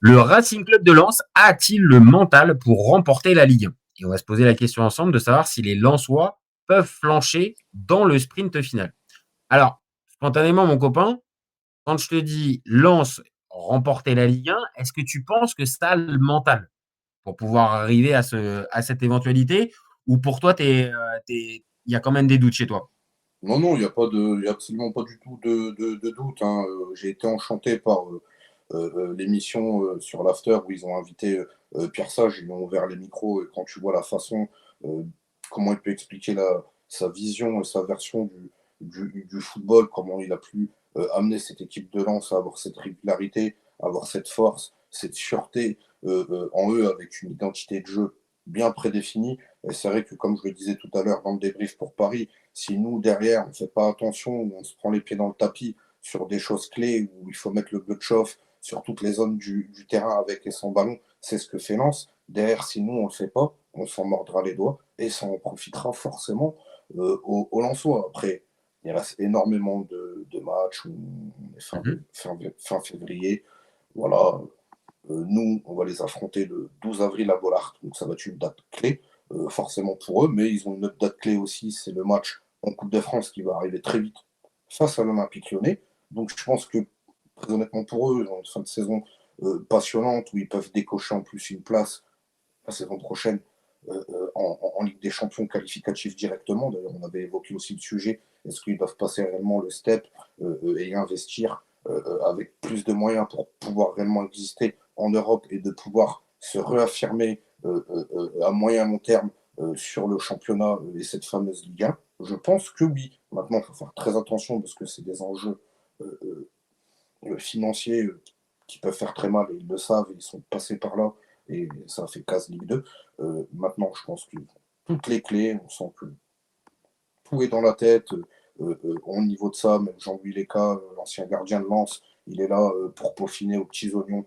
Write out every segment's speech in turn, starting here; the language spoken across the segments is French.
Le Racing Club de Lens a-t-il le mental pour remporter la Ligue 1? Et on va se poser la question ensemble de savoir si les Lensois peuvent flancher dans le sprint final. Alors, spontanément, mon copain, quand je te dis Lens remporter la Ligue 1, est-ce que tu penses que ça a le mental pour pouvoir arriver à cette éventualité? Ou pour toi, il y a quand même des doutes chez toi? Non, non, il y a absolument pas du tout de doute, hein. J'ai été enchanté par l'émission sur l'After où ils ont invité Pierre Sage, ils ont ouvert les micros et quand tu vois la façon, euh, comment il peut expliquer sa vision et sa version du football, comment il a pu amener cette équipe de Lens à avoir cette régularité, à avoir cette force, cette sûreté en eux avec une identité de jeu bien prédéfinie. Et c'est vrai que, comme je le disais tout à l'heure dans le débrief pour Paris, si nous, derrière, on ne fait pas attention, on se prend les pieds dans le tapis sur des choses clés où il faut mettre le bleu de chauffe sur toutes les zones du terrain avec et sans ballon, c'est ce que fait Lens. Derrière, si nous, on ne le fait pas, on s'en mordra les doigts et ça en profitera forcément aux Lensois. Après, il reste énormément de matchs où on est Mhm. fin février. Voilà, nous, on va les affronter le 12 avril à Bollard, donc ça va être une date clé, forcément pour eux, mais ils ont une autre date clé aussi, c'est le match en Coupe de France qui va arriver très vite face à l'Olympique lyonnais. Donc je pense que, très honnêtement pour eux, ils ont une fin de saison passionnante où ils peuvent décocher en plus une place la saison prochaine en Ligue des Champions qualificatif directement. D'ailleurs, on avait évoqué aussi le sujet, est-ce qu'ils doivent passer réellement le step et investir avec plus de moyens pour pouvoir réellement exister en Europe et de pouvoir se réaffirmer à moyen long terme sur le championnat et cette fameuse Ligue 1? Je pense que oui. Maintenant, il faut faire très attention parce que c'est des enjeux financiers qui peuvent faire très mal, et ils le savent, ils sont passés par là, et ça fait casse Ligue 2. Maintenant, je pense que toutes les clés, on sent que tout est dans la tête. Au niveau de ça, même Jean-Louis Léca, l'ancien gardien de Lens, il est là pour peaufiner aux petits oignons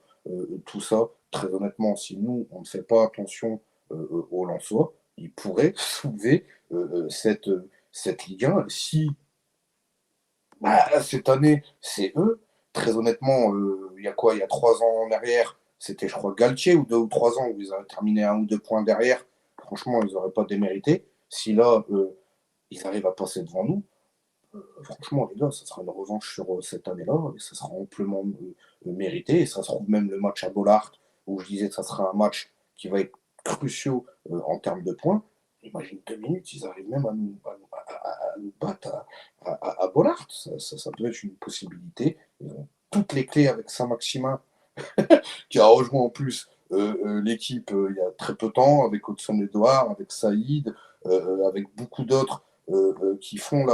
tout ça. Très honnêtement, si nous, on ne fait pas attention aux Lensois, ils pourraient soulever cette Ligue 1 si bah, cette année, c'est eux. Très honnêtement, il y a quoi? Il y a 3 ans en arrière, c'était, je crois, Galtier, ou 2 ou 3 ans, où ils avaient terminé 1 ou 2 points derrière. Franchement, ils n'auraient pas démérité. Si là, ils arrivent à passer devant nous, franchement, les gars, ça sera une revanche sur cette année-là, et ça sera amplement mérité. Et ça se trouve même le match à Bollard, où je disais que ça sera un match qui va être crucial en termes de points. Imagine 2 minutes, ils arrivent même à nous battre à Bollard. Ça peut être une possibilité. Ils ont toutes les clés avec Saint-Maximin, qui a rejoint en plus l'équipe il y a très peu de temps, avec Hudson Edouard, avec Saïd, avec beaucoup d'autres qui font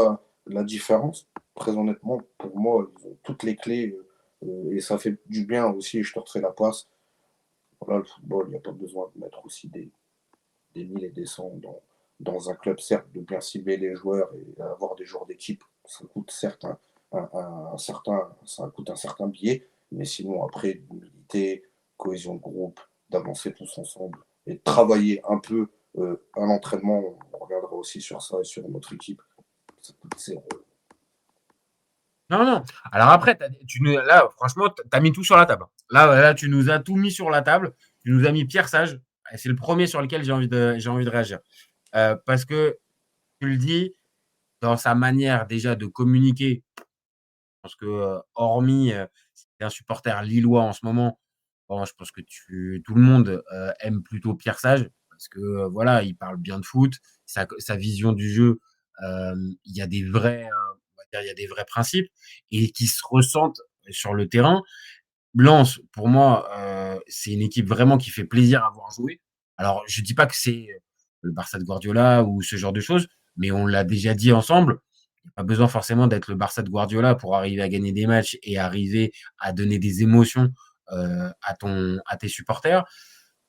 la différence. Très honnêtement, pour moi, ils ont toutes les clés et ça fait du bien aussi. Je te refais la passe. Voilà, le football, il n'y a pas besoin de mettre aussi des 1000 et des 100 dans un club, certes, de bien cibler les joueurs et avoir des joueurs d'équipe. Ça coûte certes ça coûte un certain billet, mais sinon, après, l'humilité, cohésion de groupe, d'avancer tous ensemble et de travailler un peu à l'entraînement, on reviendra aussi sur ça et sur notre équipe. Ça coûte zéro. Non, non. Alors après, là, franchement, tu as mis tout sur la table. Là, tu nous as tout mis sur la table. Tu nous as mis Pierre Sage. C'est le premier sur lequel j'ai envie de réagir. Parce que tu le dis, dans sa manière déjà de communiquer, je pense que, hormis si tu es un supporter lillois en ce moment, bon, je pense que tout le monde aime plutôt Pierre Sage. Parce que voilà, il parle bien de foot, sa vision du jeu, il y a des vrais, on va dire, il y a des vrais principes et qui se ressentent sur le terrain. Lens, pour moi, c'est une équipe vraiment qui fait plaisir à voir jouer. Alors, je dis pas que c'est le Barça de Guardiola ou ce genre de choses, mais on l'a déjà dit ensemble, il y a pas besoin forcément d'être le Barça de Guardiola pour arriver à gagner des matchs et arriver à donner des émotions, à tes supporters.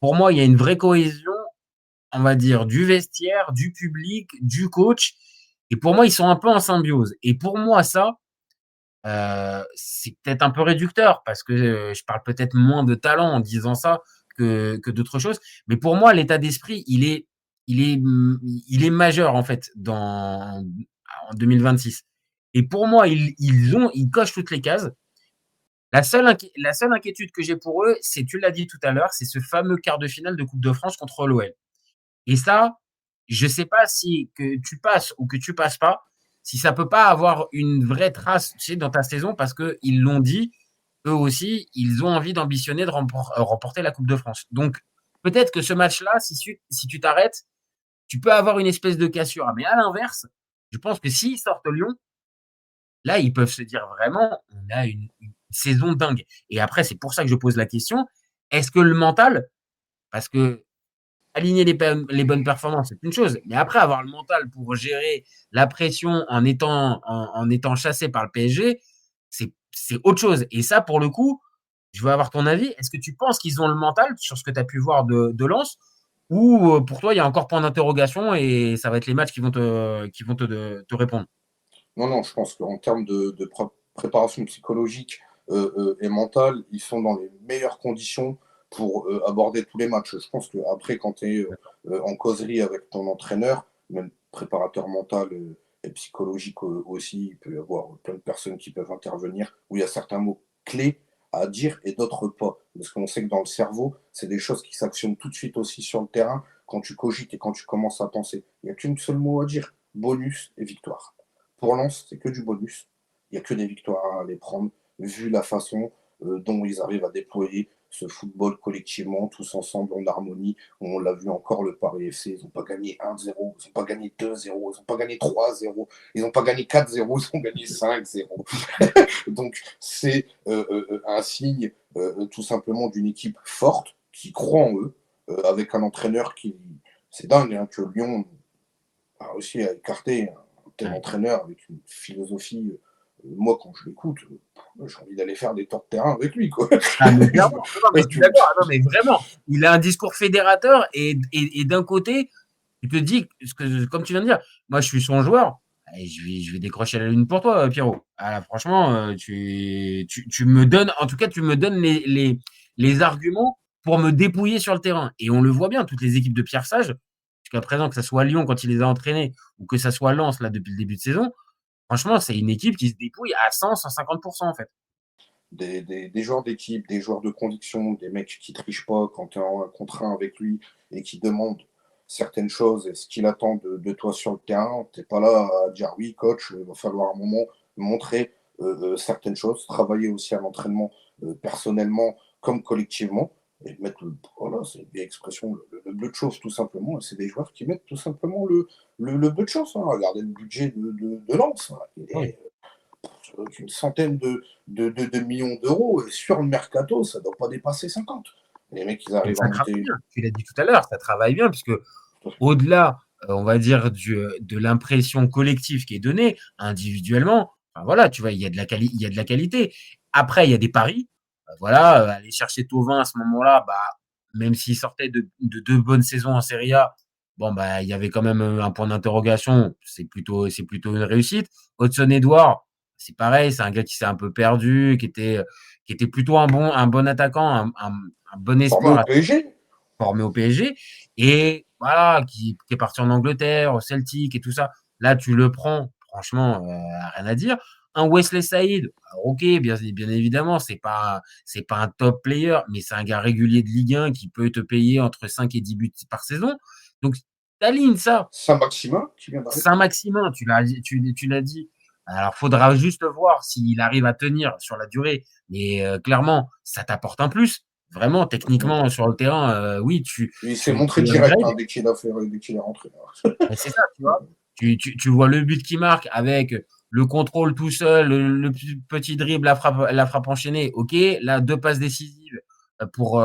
Pour moi, il y a une vraie cohésion, on va dire, du vestiaire, du public, du coach, et pour moi, ils sont un peu en symbiose, et pour moi, ça, c'est peut-être un peu réducteur parce que, je parle peut-être moins de talent en disant ça que d'autres choses. Mais pour moi, l'état d'esprit, il est majeur en fait en 2026. Et pour moi, ils cochent toutes les cases. La seule inquiétude que j'ai pour eux, c'est, tu l'as dit tout à l'heure, c'est ce fameux quart de finale de Coupe de France contre l'OL. Et ça, je sais pas si que tu passes ou que tu passes pas, si ça peut pas avoir une vraie trace, tu sais, dans ta saison, parce que ils l'ont dit, eux aussi, ils ont envie d'ambitionner de remporter la Coupe de France. Donc, peut-être que ce match-là, si tu t'arrêtes, tu peux avoir une espèce de cassure. Mais à l'inverse, je pense que s'ils sortent Lyon, là, ils peuvent se dire vraiment, on a une saison dingue. Et après, c'est pour ça que je pose la question, est-ce que le mental, parce que aligner les bonnes performances, c'est une chose, mais après, avoir le mental pour gérer la pression en étant chassé par le PSG, c'est autre chose. Et ça, pour le coup, je veux avoir ton avis. Est-ce que tu penses qu'ils ont le mental sur ce que tu as pu voir de Lens, ou pour toi, il y a encore point d'interrogation et ça va être les matchs qui vont te répondre? Non, non, je pense qu'en termes de préparation psychologique et mentale, ils sont dans les meilleures conditions pour aborder tous les matchs. Je pense qu'après, quand tu es en causerie avec ton entraîneur, même préparateur mental et psychologique aussi, il peut y avoir plein de personnes qui peuvent intervenir, où il y a certains mots clés à dire et d'autres pas. Parce qu'on sait que dans le cerveau, c'est des choses qui s'actionnent tout de suite aussi sur le terrain quand tu cogites et quand tu commences à penser. Il n'y a qu'une seule mot à dire, bonus et victoire. Pour Lens, c'est que du bonus. Il n'y a que des victoires à aller prendre, vu la façon dont ils arrivent à déployer ce football collectivement, tous ensemble en harmonie. On l'a vu encore, le Paris FC, ils n'ont pas gagné 1-0, ils n'ont pas gagné 2-0, ils n'ont pas gagné 3-0, ils n'ont pas gagné 4-0, ils ont gagné 5-0. Donc c'est un signe tout simplement d'une équipe forte qui croit en eux, avec un entraîneur qui... C'est dingue hein, que Lyon a réussi à écarter un tel Ouais. entraîneur avec une philosophie. Moi, quand je l'écoute, j'ai envie d'aller faire des tours de terrain avec lui. Quoi. Ah, mais clairement, non, non, mais je suis d'accord, ah, non, mais vraiment, il a un discours fédérateur et d'un côté, tu te dis, comme tu viens de dire, moi je suis son joueur, et je vais décrocher la lune pour toi, Pierrot. Ah, là, franchement, tu me donnes, en tout cas, tu me donnes les arguments pour me dépouiller sur le terrain. Et on le voit bien, toutes les équipes de Pierre Sage, jusqu'à présent, que ce soit Lyon quand il les a entraînés, ou que ça soit Lens là depuis le début de saison, franchement, c'est une équipe qui se dépouille à 100-150% en fait. Des joueurs d'équipe, des joueurs de conviction, des mecs qui trichent pas quand tu es en contrat avec lui et qui demandent certaines choses et ce qu'il attend de toi sur le terrain. Tu n'es pas là à dire oui, coach, il va falloir à un moment montrer certaines choses, travailler aussi à l'entraînement personnellement comme collectivement et mettre, voilà, c'est une vieille expression, le bleu de chauffe tout simplement. Et c'est des joueurs qui mettent tout simplement le bleu de chauffe. Hein. Regardez le budget de Lens. Hein. Il Oui. est une centaine de millions d'euros. Et sur le mercato, ça ne doit pas dépasser 50. Les mecs, ils Et arrivent à ça travaille monter. bien. Tu l'as dit tout à l'heure, ça travaille bien, puisque au-delà, on va dire, de l'impression collective qui est donnée, individuellement, enfin, voilà, tu vois, il y a de la qualité. Après, il y a des paris. Voilà, aller chercher Thauvin à ce moment-là, bah, même s'il sortait de deux bonnes saisons en Serie A, bon, bah, il y avait quand même un point d'interrogation. C'est plutôt une réussite. Hudson-Edouard, c'est pareil, c'est un gars qui s'est un peu perdu, qui était plutôt un bon attaquant, un bon Formé au espoir PSG. formé au PSG et voilà, qui est parti en Angleterre, au Celtic et tout ça. Là, tu le prends, franchement, rien à dire. Un Wesley Saïd, alors ok, bien évidemment, c'est pas un top player, mais c'est un gars régulier de Ligue 1 qui peut te payer entre 5 et 10 buts par saison. Donc, t'alignes ça. Saint-Maximin, qui vient d'arriver. Saint-Maximin, tu l'as dit. Alors, faudra juste voir s'il arrive à tenir sur la durée. Mais clairement, ça t'apporte un plus. Vraiment, techniquement, sur le terrain, oui, Il s'est tu montré direct upgrades. hein, dès qu'il est rentré. Mais c'est ça, tu vois. Tu vois le but qui marque avec le contrôle tout seul, le petit dribble, la frappe enchaînée. Ok, là, deux passes décisives pour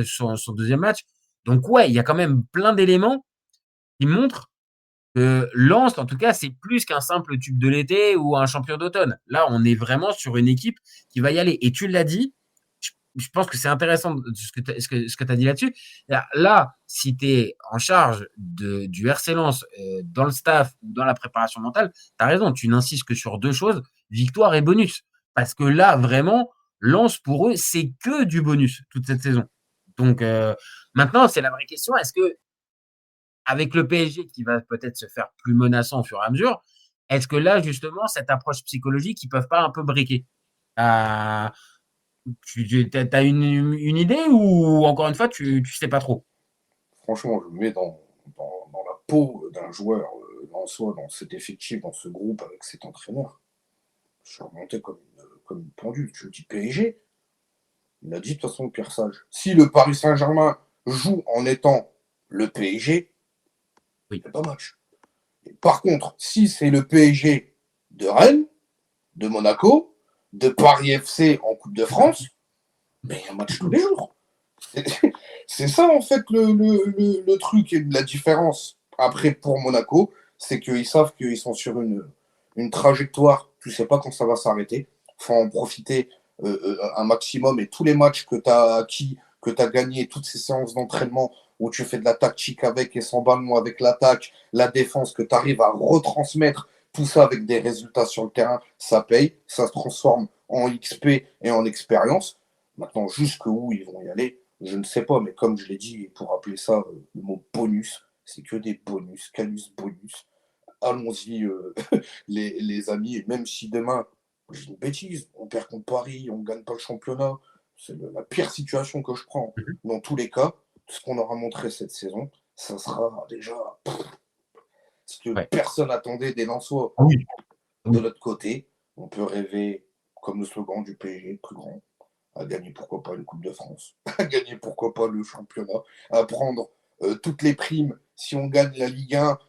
son deuxième match. Donc, ouais, il y a quand même plein d'éléments qui montrent Lens, en tout cas, c'est plus qu'un simple tube de l'été ou un champion d'automne. Là, on est vraiment sur une équipe qui va y aller. Et tu l'as dit, je pense que c'est intéressant ce que tu as dit là-dessus. Là, si tu es en charge du RC Lens dans le staff ou dans la préparation mentale, tu as raison, tu n'insistes que sur deux choses, victoire et bonus. Parce que là, vraiment, Lens, pour eux, c'est que du bonus toute cette saison. Donc, maintenant, c'est la vraie question. Est-ce que avec le PSG qui va peut-être se faire plus menaçant au fur et à mesure, est-ce que là, justement, cette approche psychologique, ils peuvent pas un peu briquer? T'as une idée ou encore une fois, tu sais pas trop? Franchement, je me mets dans la peau d'un joueur en soi, dans cet effectif, dans ce groupe, avec cet entraîneur. Je suis remonté comme une pendule. Tu dis PSG, il a dit de toute façon Pierre Sage. Si le Paris Saint-Germain joue en étant le PSG, Oui. c'est pas match. Et par contre, si c'est le PSG de Rennes, de Monaco, de Paris FC en Coupe de France, ben, il y a un match tous les jours. C'est ça en fait le truc et la différence. Après, pour Monaco, c'est qu'ils savent qu'ils sont sur une trajectoire. Tu ne sais pas quand ça va s'arrêter. Il faut en profiter un maximum. Et tous les matchs que tu as acquis, que tu as gagné, toutes ces séances d'entraînement où tu fais de la tactique avec et sans ballon, avec l'attaque, la défense, que tu arrives à retransmettre tout ça avec des résultats sur le terrain, ça paye, ça se transforme en XP et en expérience. Maintenant, jusqu'où ils vont y aller, je ne sais pas, mais comme je l'ai dit, pour appeler ça le mot bonus, c'est que des bonus, calus bonus. Allons-y, les amis, et même si demain, j'ai une bêtise, on perd contre Paris, on ne gagne pas le championnat, c'est la pire situation que je prends. Mhm. Dans tous les cas, ce qu'on aura montré cette saison, ça sera déjà ce que Ouais. personne n'attendait des Lensois. Ah oui. De Oui. l'autre côté, on peut rêver, comme le slogan du PSG, plus grand, à gagner pourquoi pas une Coupe de France, à gagner pourquoi pas le championnat, à prendre toutes les primes si on gagne la Ligue 1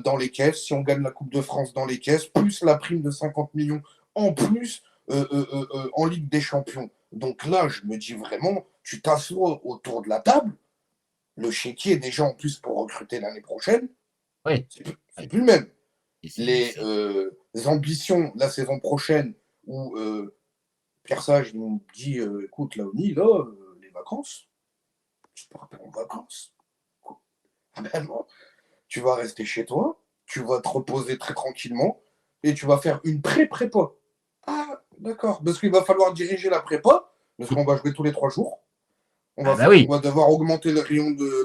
dans les caisses, si on gagne la Coupe de France dans les caisses, plus la prime de 50 millions en plus en Ligue des Champions. Donc là, je me dis vraiment, tu t'assois autour de la table, le chéquier déjà en plus pour recruter l'année prochaine, Oui. c'est plus le même. Et c'est, Les c'est- ambitions la saison prochaine où Pierre Sage nous dit écoute, Laoni, là, les vacances, tu pars pas en vacances. Ah ben non, tu vas rester chez toi, tu vas te reposer très tranquillement et tu vas faire une pré-prépa. Ah, d'accord, parce qu'il va falloir diriger la prépa, parce qu'on va jouer tous les 3 jours. Ah bah On oui. va devoir augmenter le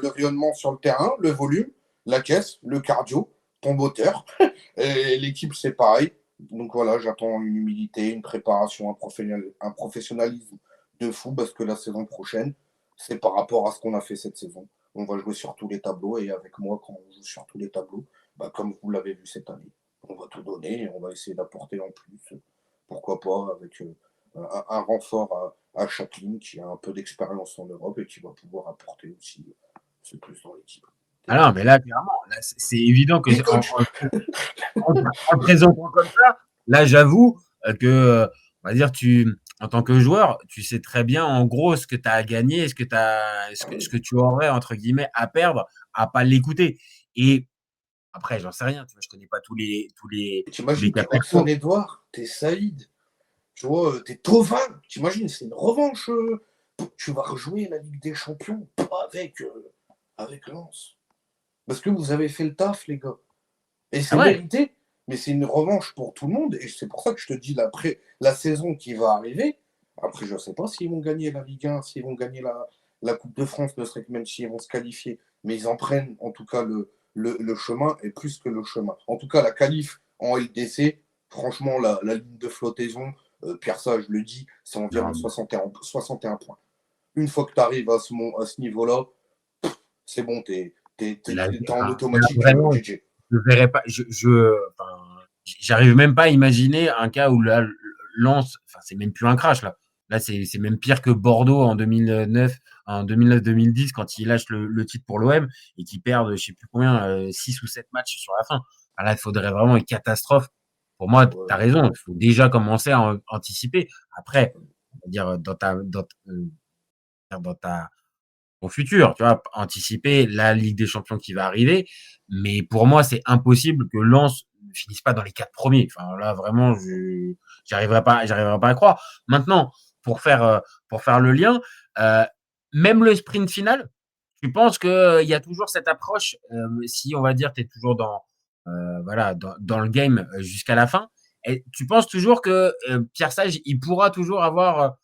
rayonnement sur le terrain, le volume, la caisse, le cardio, ton moteur. Et l'équipe, c'est pareil. Donc voilà, j'attends une humilité, une préparation, un professionnalisme de fou parce que la saison prochaine, c'est par rapport à ce qu'on a fait cette saison. On va jouer sur tous les tableaux et avec moi, quand on joue sur tous les tableaux, bah, comme vous l'avez vu cette année, on va tout donner et on va essayer d'apporter en plus. Pourquoi pas avec un renfort à chaque ligne qui a un peu d'expérience en Europe et qui va pouvoir apporter aussi ce plus dans l'équipe. Ah non, mais là, clairement, là, c'est évident que Et coach, en présentant comme ça, là, j'avoue que, on va dire, en tant que joueur, tu sais très bien, en gros, ce que tu as à gagner, ce que tu aurais, entre guillemets, à perdre, à pas l'écouter. Et après, j'en sais rien, tu vois, je connais pas tous les t'imagines, cas t'es Hudson perso. Edouard, t'es Saïd, tu vois, t'es Toval, t'imagines, c'est une revanche. Tu vas rejouer la Ligue des Champions, pas avec Lens. Parce que vous avez fait le taf, les gars. Et Ah c'est ouais, mérité, mais c'est une revanche pour tout le monde. Et c'est pour ça que je te dis, la saison qui va arriver, après, je ne sais pas s'ils vont gagner la Ligue 1, s'ils vont gagner la Coupe de France, ne serait que même s'ils vont se qualifier. Mais ils en prennent, en tout cas, le chemin, et plus que le chemin. En tout cas, la qualif en LDC, franchement, la ligne de flottaison, Pierre Sage le dit, c'est environ non, mais 61 points. Une fois que tu arrives à ce niveau-là, c'est bon, là, t'es en là, automatique vraiment, JJ. je verrais pas, enfin, j'arrive même pas à imaginer un cas où là, Lens, enfin, c'est même plus un crash là. Là, c'est même pire que Bordeaux en 2009-2010 quand ils lâchent le titre pour l'OM et qu'ils perdent, je sais plus combien, 6 ou 7 matchs sur la fin. Ah, là, il faudrait vraiment une catastrophe. Pour moi, tu as Ouais, raison. Il faut déjà commencer à anticiper. Après, on va dire dans ta au futur, tu vois, anticiper la Ligue des Champions qui va arriver. Mais pour moi, c'est impossible que Lens ne finisse pas dans les 4 premiers. Enfin, là, vraiment, j'arriverai pas à croire. Maintenant, pour faire, euh, pour faire le lien, euh, même le sprint final, tu penses qu'il y a toujours cette approche, si on va dire, tu es toujours voilà, dans le game jusqu'à la fin, et tu penses toujours que Pierre Sage, il pourra toujours avoir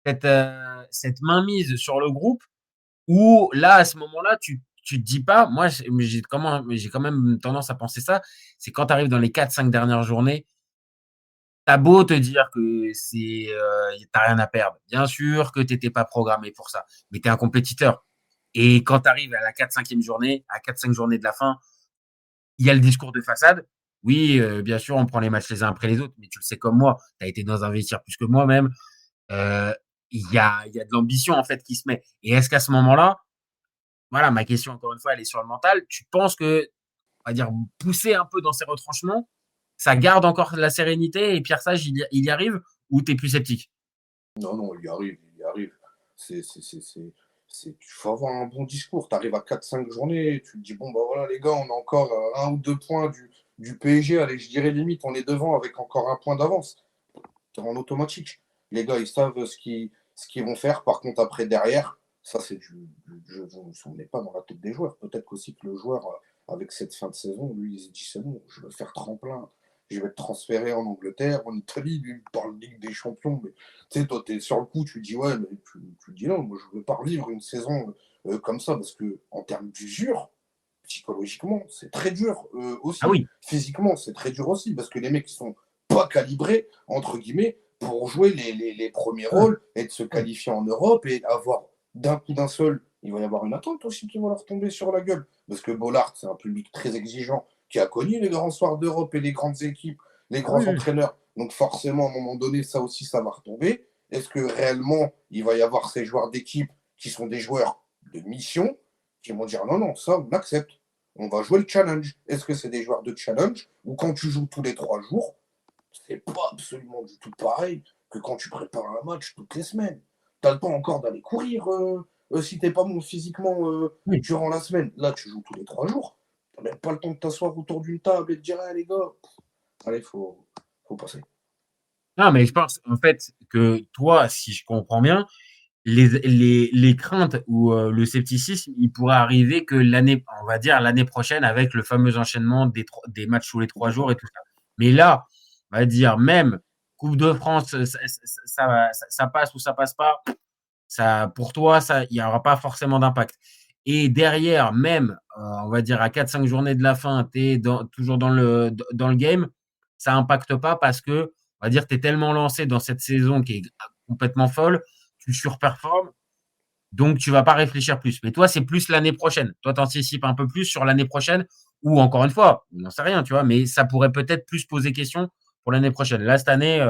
cette mainmise sur le groupe ou là, à ce moment-là, tu te dis pas, moi, j'ai quand même tendance à penser ça, c'est quand tu arrives dans les 4-5 dernières journées, T'as beau te dire que t'as rien à perdre. Bien sûr que t'étais pas programmé pour ça, mais t'es un compétiteur. Et quand tu arrives à la 4-5e journée, à 4-5 journées de la fin, il y a le discours de façade. Oui, bien sûr, on prend les matchs les uns après les autres, mais tu le sais comme moi, tu as été dans un vestiaire plus que moi-même. Euh, il y a de l'ambition en fait qui se met. Et est-ce qu'à ce moment-là, voilà, ma question encore une fois, elle est sur le mental. Tu penses que, on va dire, pousser un peu dans ces retranchements, ça garde encore la sérénité et Pierre Sage, il y arrive ou t'es plus sceptique? Non, non, il y arrive, il y arrive. Il faut avoir un bon discours. Tu arrives à 4-5 journées, tu te dis, bon, bah voilà, les gars, on a encore 1 ou 2 points du PSG. Allez, je dirais limite, on est devant avec encore 1 point d'avance. C'est en automatique. Les gars, ils savent ce qu'ils vont faire. Par contre, après, derrière, ça, c'est du jeu. On n'est pas dans la tête des joueurs. Peut-être qu'aussi que le joueur, avec cette fin de saison, lui, il s'est dit, c'est bon, je vais faire tremplin. Je vais être transféré en Angleterre, en Italie. Lui, il parle de Ligue des Champions. Mais tu sais, toi, tu es sur le coup, tu dis, ouais, mais tu dis non, moi, je ne veux pas revivre une saison comme ça. Parce que en termes d'usure, psychologiquement, c'est très dur Ah aussi. oui. Physiquement, c'est très dur aussi. Parce que les mecs, ils sont pas calibrés, entre guillemets, pour jouer les premiers Ouais, rôles et de se ouais. qualifier en Europe et avoir d'un coup d'un seul, il va y avoir une attente aussi qui va leur tomber sur la gueule. Parce que Bollard, c'est un public très exigeant qui a connu les grands soirs d'Europe et les grandes équipes, les Ah oui, grands oui. entraîneurs. Donc forcément, à un moment donné, ça aussi, ça va retomber. Est-ce que réellement, il va y avoir ces joueurs d'équipe qui sont des joueurs de mission qui vont dire non, non, ça, on accepte. On va jouer le challenge. Est-ce que c'est des joueurs de challenge ou quand tu joues tous les 3 jours, c'est pas absolument du tout pareil que quand tu prépares un match toutes les semaines. Tu as le temps encore d'aller courir si t'es pas bon physiquement Oui. durant la semaine. Là, tu joues tous les 3 jours. T'as même pas le temps de t'asseoir autour d'une table et de dire, ah, les gars, allez, faut passer. Non, mais je pense en fait que toi, si je comprends bien, les craintes ou le scepticisme, il pourrait arriver que l'année, on va dire l'année prochaine avec le fameux enchaînement des matchs tous les 3 jours et tout ça. Mais là, on va dire même Coupe de France, ça passe ou ça passe pas, ça, pour toi, ça, il n'y aura pas forcément d'impact. Et derrière, même, on va dire à 4-5 journées de la fin, tu es toujours dans le game, ça impacte pas parce que, on va dire, tu es tellement lancé dans cette saison qui est complètement folle, tu surperformes, donc tu vas pas réfléchir plus. Mais toi, c'est plus l'année prochaine. Toi, tu anticipes un peu plus sur l'année prochaine, ou encore une fois, on n'en sait rien, tu vois, mais ça pourrait peut-être plus poser question pour l'année prochaine. Là, cette année,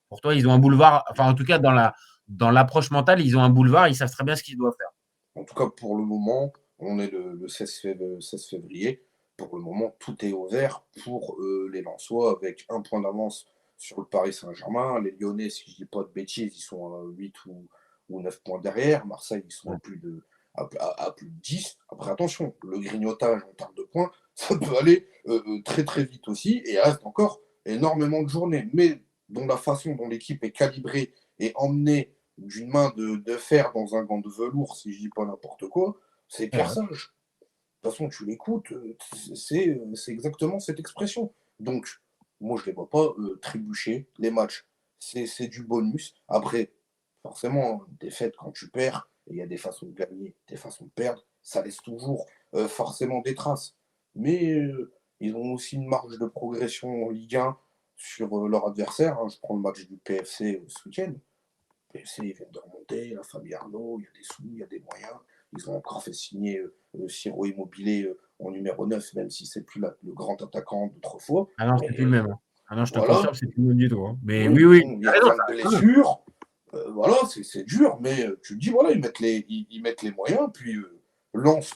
pour toi, ils ont un boulevard, enfin, en tout cas, dans l'approche mentale, ils ont un boulevard, ils savent très bien ce qu'ils doivent faire. En tout cas, pour le moment, on est le 16 février. Pour le moment, tout est au vert pour les Lensois avec 1 point d'avance sur le Paris Saint-Germain. Les Lyonnais, si je ne dis pas de bêtises, ils sont à 8 ou 9 points derrière. Marseille, ils sont Ouais. à plus de 10. Après, attention, le grignotage en termes de points, ça peut aller très très vite aussi. Et il reste encore énormément de journées. Mais dont la façon dont l'équipe est calibrée et emmenée d'une main de fer dans un gant de velours, si je dis pas n'importe quoi, c'est Ouais, Pierre ouais. Sage. De toute façon, tu l'écoutes, c'est exactement cette expression. Donc, moi, je ne les vois pas trébucher. Les matchs, c'est du bonus. Après, forcément, défaite quand tu perds, et il y a des façons de gagner, des façons de perdre, ça laisse toujours forcément des traces. Mais ils ont aussi une marge de progression en Ligue 1 sur leur adversaire, hein. Je prends le match du PFC ce week-end. PFC, ils viennent de remonter, la famille Arnaud, il y a des sous, il y a des moyens. Ils ont encore fait signer Ciro Immobilier en numéro 9, même si c'est plus le grand attaquant d'autrefois. Ah non, c'est plus le Mais même, hein. Ah non, je te voilà, confirme, c'est plus le même du tout, hein. Mais oui, oui, oui, bon, il y tu as a raison, plein de ça. Ah non. blessures. Voilà, c'est dur, mais tu te dis, voilà, ils mettent les moyens, puis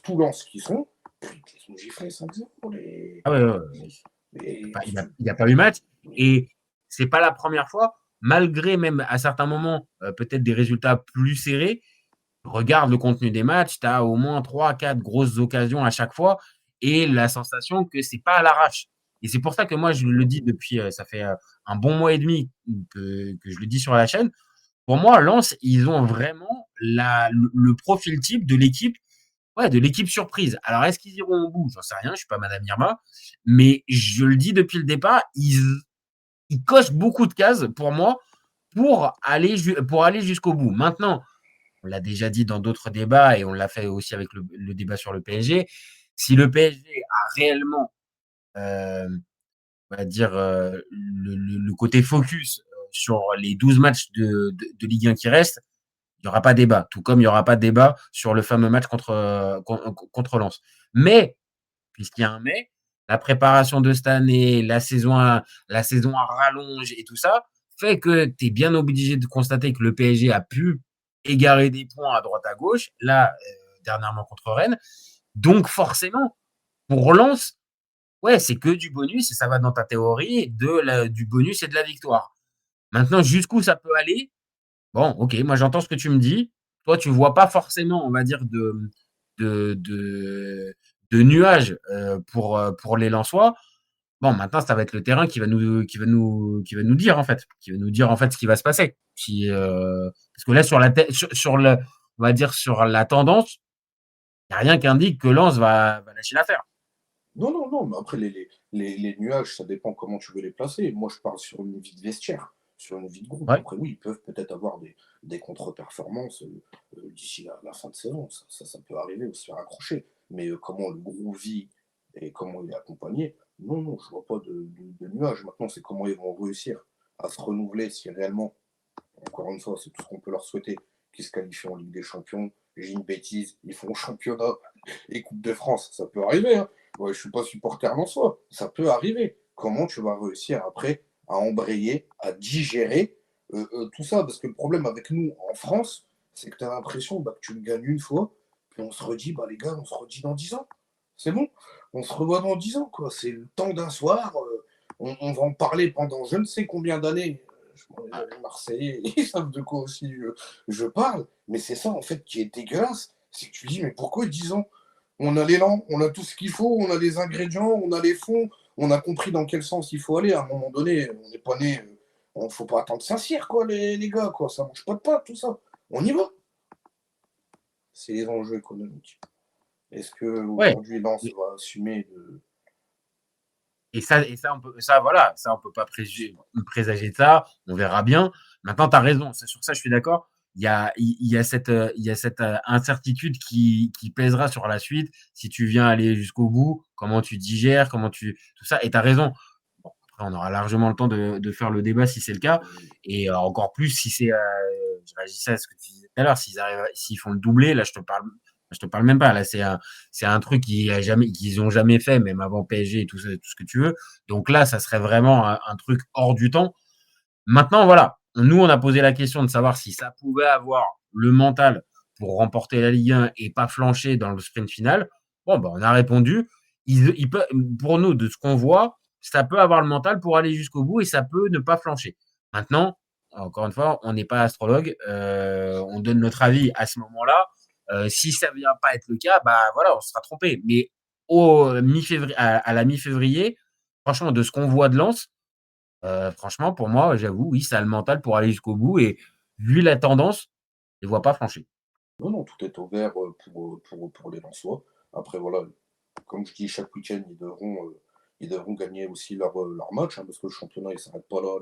tout lance qu'ils sont, puis ils sont giflés 5-0. Ah ouais, ouais, ouais. Les, Il y a pas eu match. Et c'est pas la première fois, malgré même à certains moments, peut-être des résultats plus serrés. Regarde le contenu des matchs, tu as au moins 3-4 grosses occasions à chaque fois et la sensation que c'est pas à l'arrache. Et c'est pour ça que moi, je le dis depuis, ça fait un bon mois et demi que je le dis sur la chaîne. Pour moi, Lens, ils ont vraiment le profil type de l'équipe, ouais, de l'équipe surprise. Alors, est-ce qu'ils iront au bout? J'en sais rien, je suis pas Madame Irma, mais je le dis depuis le départ, ils cochent beaucoup de cases pour moi pour aller jusqu'au bout. Maintenant, on l'a déjà dit dans d'autres débats et on l'a fait aussi avec le débat sur le PSG. Si le PSG a réellement, euh, on va dire, le côté focus sur les 12 matchs de Ligue 1 qui restent, il n'y aura pas débat. Tout comme il n'y aura pas débat sur le fameux match contre Lens. Mais, puisqu'il y a un mais, la préparation de cette année, la saison à rallonge et tout ça, fait que tu es bien obligé de constater que le PSG a pu égarer des points à droite à gauche, là, dernièrement contre Rennes. Donc forcément, pour Lens, ouais, c'est que du bonus et ça va dans ta théorie du bonus et de la victoire. Maintenant, jusqu'où ça peut aller? Bon, ok, moi j'entends ce que tu me dis. Toi, tu vois pas forcément, on va dire, de, de, de nuages pour les Lensois. Bon, maintenant, ça va être le terrain qui va nous dire en fait, ce qui va se passer. Parce que là, on va dire sur la tendance, il n'y a rien qui indique que Lens va lâcher l'affaire. Non, non, non, mais après, les nuages, ça dépend comment tu veux les placer. Moi, je parle sur une vie de vestiaire, sur une vie de groupe. Ouais. Après, oui, ils peuvent peut-être avoir des contre-performances d'ici la fin de saison. Ça peut arriver ou se faire accrocher. Mais comment le groupe vit et comment il est accompagné, non, non, je vois pas de nuages. Maintenant, c'est comment ils vont réussir à se renouveler si réellement, encore une fois, c'est tout ce qu'on peut leur souhaiter, qu'ils se qualifient en Ligue des Champions. J'ai une bêtise, ils font championnat et Coupe de France, ça peut arriver. Hein. Ouais, je suis pas supporter en soi, ça peut arriver. Comment tu vas réussir après à embrayer, à digérer tout ça? Parce que le problème avec nous en France, c'est que tu as l'impression que tu le gagnes une fois, puis on se redit, bah les gars, on se redit dans 10 ans. C'est bon, on se revoit dans 10 ans, quoi. C'est le temps d'un soir. On va en parler pendant je ne sais combien d'années. Les Marseillais, ils savent de quoi aussi je parle. Mais c'est ça, en fait, qui est dégueulasse. C'est que tu dis, mais pourquoi 10 ans? On a l'élan, on a tout ce qu'il faut, on a les ingrédients, on a les fonds, on a compris dans quel sens il faut aller. À un moment donné, on n'est pas né. On ne faut pas attendre Saint-Cyr, quoi, les gars, quoi. Ça mange pas de pain, tout ça. On y va. C'est les enjeux économiques. Est-ce Ouais. qu'aujourd'hui, Lens va assumer de. Voilà, ça, on peut pas présager de ça. On verra bien. Maintenant, tu as raison. Sur ça, je suis d'accord. Il y a cette incertitude qui pèsera sur la suite. Si tu viens aller jusqu'au bout, comment tu digères, tout ça. Et tu as raison. Bon, après, on aura largement le temps de faire le débat si c'est le cas. Et encore plus si c'est, je réagissais à ce que tu disais tout à l'heure, s'ils font le doublé, là, je te parle même pas. Là, c'est un truc qu'ils ont jamais fait, même avant PSG et tout ça, tout ce que tu veux. Donc là, ça serait vraiment un truc hors du temps. Maintenant, voilà. Nous, on a posé la question de savoir si ça pouvait avoir le mental pour remporter la Ligue 1 et pas flancher dans le sprint final. Bon, ben, on a répondu. Pour nous, de ce qu'on voit, ça peut avoir le mental pour aller jusqu'au bout et ça peut ne pas flancher. Maintenant, encore une fois, on n'est pas astrologue. On donne notre avis à ce moment-là. Si ça ne vient pas être le cas, bah voilà, on sera trompé. Mais à la mi-février, franchement, de ce qu'on voit de Lens, franchement, pour moi, j'avoue, oui, ça a le mental pour aller jusqu'au bout et vu la tendance, je ne vois pas franchir. Non, non, tout est ouvert pour les Lensois. Après, voilà, comme je dis, chaque week-end, ils devront gagner aussi leur match, hein, parce que le championnat, il ne s'arrête pas là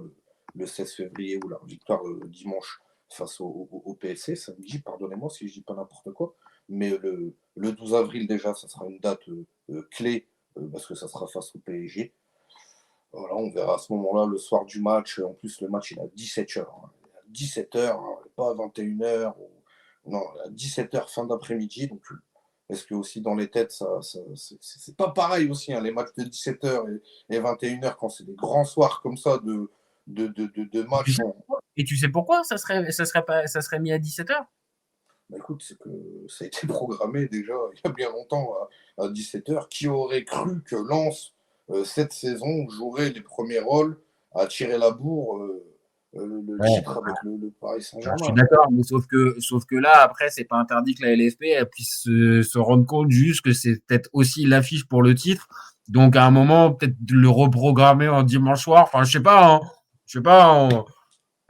le 16 février ou la victoire dimanche face au PSC, samedi, pardonnez-moi si je dis pas n'importe quoi. Mais le 12 avril, déjà, ça sera une date clé, parce que ça sera face au PSG. Voilà, on verra à ce moment-là, le soir du match. En plus, le match, il est à 17h. Hein. À 17h, hein, pas à 21h. Non, à 17h, fin d'après-midi. Donc, est-ce que aussi dans les têtes, c'est pas pareil aussi, hein, les matchs de 17h et 21h, quand c'est des grands soirs comme ça de Et tu matchs. sais pourquoi, ça serait mis à 17h? Bah, écoute, c'est que ça a été programmé déjà il y a bien longtemps à 17h. Qui aurait cru que Lens, cette saison, jouerait les premiers rôles à tirer la bourre le Ouais, titre avec le Paris je suis Saint-Germain? d'accord, mais sauf que là, après, c'est pas interdit que la LFP elle puisse se rendre compte juste que c'est peut-être aussi l'affiche pour le titre. Donc, à un moment, peut-être de le reprogrammer en dimanche soir. Enfin, je sais pas, hein. Je sais pas.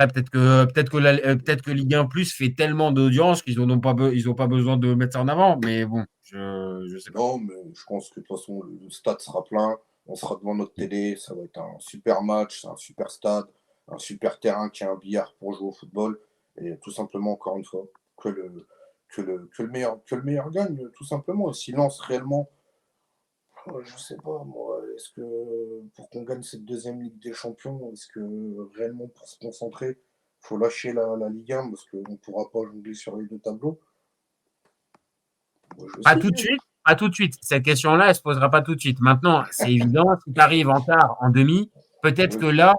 Ouais, peut-être que Ligue 1 Plus fait tellement d'audience qu'ils ils ont pas besoin de mettre ça en avant. Mais bon, je sais pas. Non, mais je pense que de toute façon, le stade sera plein. On sera devant notre télé. Ça va être un super match, c'est un super stade, un super terrain qui a un billard pour jouer au football. Et tout simplement, encore une fois, que le meilleur gagne, tout simplement. Et si Lens réellement, je sais pas, moi, est-ce que pour qu'on gagne cette deuxième Ligue des Champions, est-ce que réellement pour se concentrer, il faut lâcher la Ligue 1 parce qu'on ne pourra pas jongler sur les deux tableaux? Moi, je Pas sais. tout de suite, pas tout de suite. Cette question-là, elle ne se posera pas tout de suite. Maintenant, c'est évident, si tu arrives en quart, en demi, peut-être que Oui. là,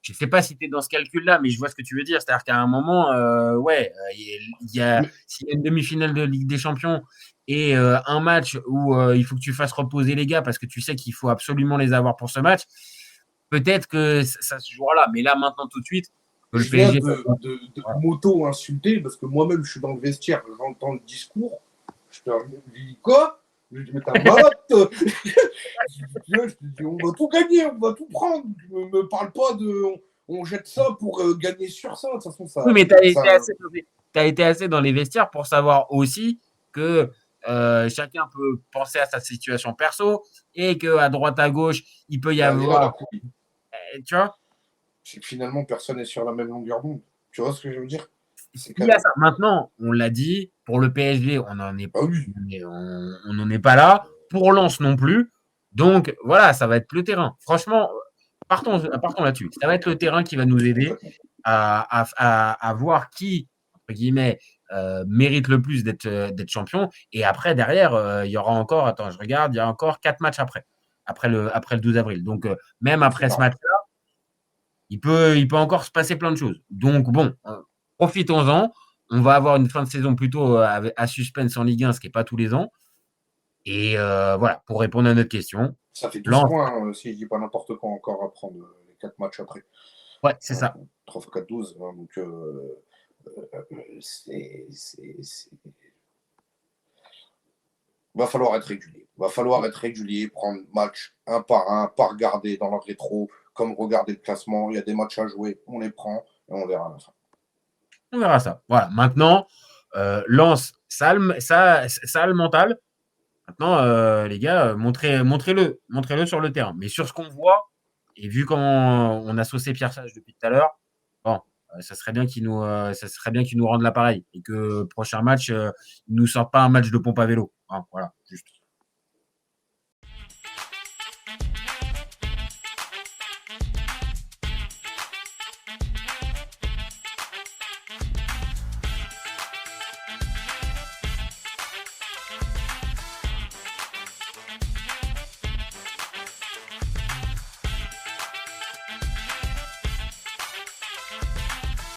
je ne sais pas si tu es dans ce calcul-là, mais je vois ce que tu veux dire. C'est-à-dire qu'à un moment, Mais s'il y a une demi-finale de Ligue des Champions et un match où il faut que tu fasses reposer les gars parce que tu sais qu'il faut absolument les avoir pour ce match, peut-être que ça se jouera là. Mais là, maintenant, tout de suite, que le je viens PSG, de voilà. m'auto-insulter parce que moi-même, je suis dans le vestiaire, j'entends le discours. Je te dis quoi? Je dis, mais t'as malade, toi. Je te dis, on va tout gagner, on va tout prendre. Ne me parle pas de. On jette ça pour gagner sur ça. De toute façon, Oui, mais ça, t'as été assez dans les vestiaires pour savoir aussi que chacun peut penser à sa situation perso et que à droite à gauche, il peut y bah, elle est là, la avoir, couille. tu vois, C'est que finalement, personne n'est sur la même longueur d'onde. Tu vois ce que je veux dire? C'est il y a cadeau. ça. Maintenant, on l'a dit, pour le PSG, on n'en est, Ah oui. on n'en est pas là. Pour Lens non plus. Donc voilà, ça va être le terrain. Franchement, partons là-dessus. Ça va être le terrain qui va nous aider Complètement. à voir qui, entre guillemets, mérite le plus d'être champion. Et après, derrière, il y aura encore, attends, je regarde, il y a encore 4 matchs après le 12 avril. Donc, même C'est après ce large. match-là, il peut encore se passer plein de choses. Donc, bon, profitons-en. On va avoir une fin de saison plutôt à suspense en Ligue 1, ce qui n'est pas tous les ans. Et voilà, pour répondre à notre question, Ça fait 12 Lens, points, si je dis pas n'importe quoi encore à prendre les 4 matchs après. ouais, c'est Hein, ça. 3 x 4, 12. Hein, donc, c'est. Va falloir être régulier. Va falloir être régulier, prendre match un par un, pas regarder dans le rétro, comme regarder le classement. Il y a des matchs à jouer, on les prend et on verra à la fin. On verra ça. Voilà. Maintenant, Lens, ça a le mental. Maintenant, les gars, montrez-le sur le terrain. Mais sur ce qu'on voit, et vu comment on a saucé Pierre Sage depuis tout à l'heure, bon, ça serait bien qu'il nous rende l'appareil et que prochain match, il nous sorte pas un match de pompe à vélo. Hein, voilà, juste.